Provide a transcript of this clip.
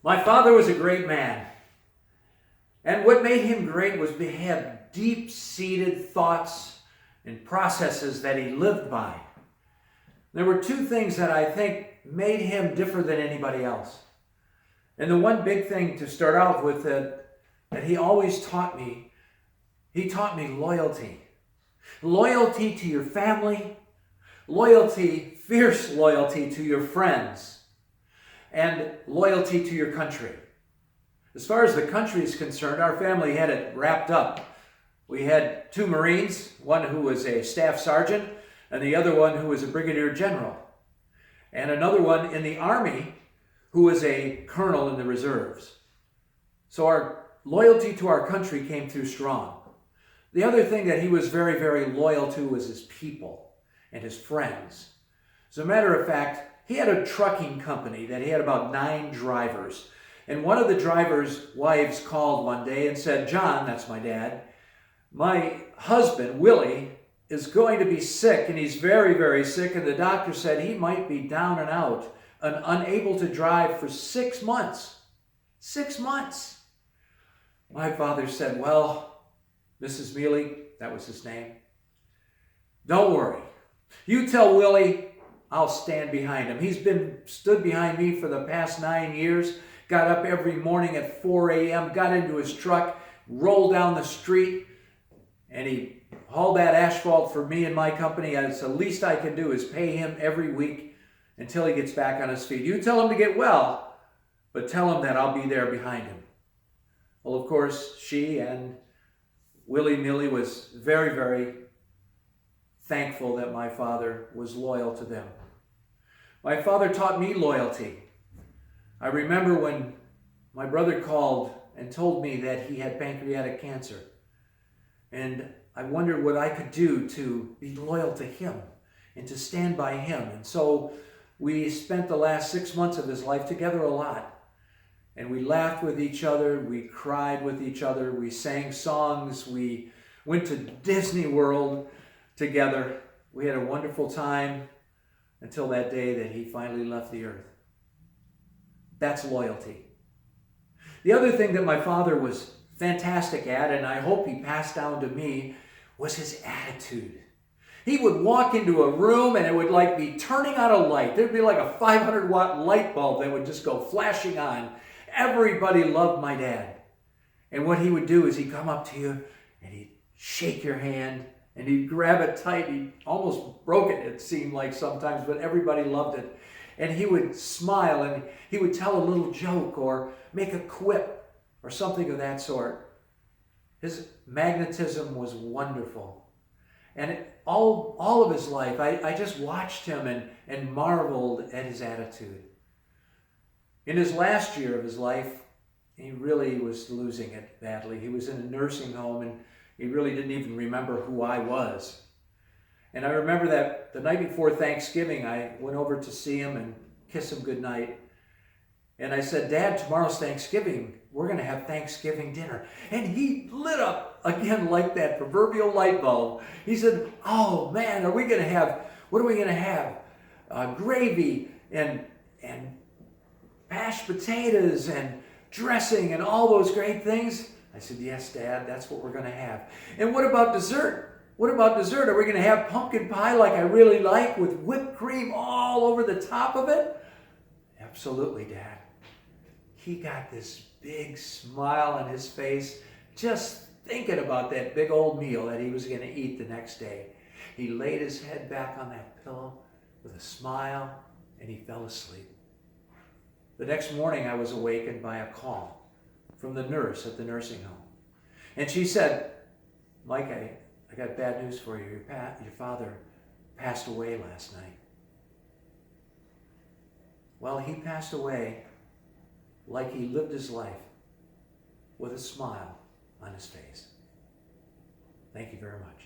My father was a great man. And what made him great was he had deep-seated thoughts and processes that he lived by. There were two things that I think made him different than anybody else. And the one big thing to start out with that he always taught me, he taught me loyalty. Loyalty to your family, loyalty, fierce loyalty to your friends, and loyalty to your country. As far as the country is concerned, our family had it wrapped up. We had two Marines, one who was a staff sergeant, and the other one who was a brigadier general, and another one in the Army who was a colonel in the reserves. So our loyalty to our country came through strong. The other thing that he was very, very loyal to was his people and his friends. As a matter of fact, he had a trucking company that he had about 9 drivers. And one of the drivers' wives called one day and said, "John," that's my dad, "my husband, Willie, is going to be sick, and he's very, very sick, and the doctor said he might be down and out and unable to drive for 6 months. 6 months." My father said, "Well, Mrs. Mealy," that was his name, "don't worry. You tell Willie I'll stand behind him. He's been stood behind me for the past 9 years, got up every morning at 4 a.m., got into his truck, rolled down the street, and he hauled that asphalt for me and my company. It's the least I can do is pay him every week until he gets back on his feet. You tell him to get well, but tell him that I'll be there behind him." Well, of course, she and Willie Mealy was very, very thankful that my father was loyal to them. My father taught me loyalty. I remember when my brother called and told me that he had pancreatic cancer. And I wondered what I could do to be loyal to him and to stand by him. And so we spent the last 6 months of his life together a lot. And we laughed with each other. We cried with each other. We sang songs. We went to Disney World together. We had a wonderful time until that day that he finally left the earth. That's loyalty. The other thing that my father was fantastic at, and I hope he passed down to me, was his attitude. He would walk into a room and it would like be turning on a light. There'd be like a 500-watt light bulb that would just go flashing on. Everybody loved my dad. And what he would do is he'd come up to you and he'd shake your hand and he'd grab it tight. He almost broke it, it seemed like sometimes, but everybody loved it. And he would smile and he would tell a little joke or make a quip or something of that sort. His magnetism was wonderful. And all of his life, I just watched him and marveled at his attitude. In his last year of his life, he really was losing it badly. He was in a nursing home and he really didn't even remember who I was. And I remember that the night before Thanksgiving, I went over to see him and kiss him goodnight. And I said, "Dad, tomorrow's Thanksgiving. We're going to have Thanksgiving dinner." And he lit up again like that proverbial light bulb. He said, "Oh man, what are we going to have? Gravy and mashed potatoes and dressing and all those great things?" I said, "Yes, Dad, that's what we're going to have." "And what about dessert? What about dessert? Are we going to have pumpkin pie like I really like with whipped cream all over the top of it?" "Absolutely, Dad." He got this big smile on his face just thinking about that big old meal that he was going to eat the next day. He laid his head back on that pillow with a smile and he fell asleep. The next morning I was awakened by a call from the nurse at the nursing home. And she said, "Mike, I got bad news for you. Your father passed away last night." Well, he passed away like he lived his life with a smile on his face. Thank you very much.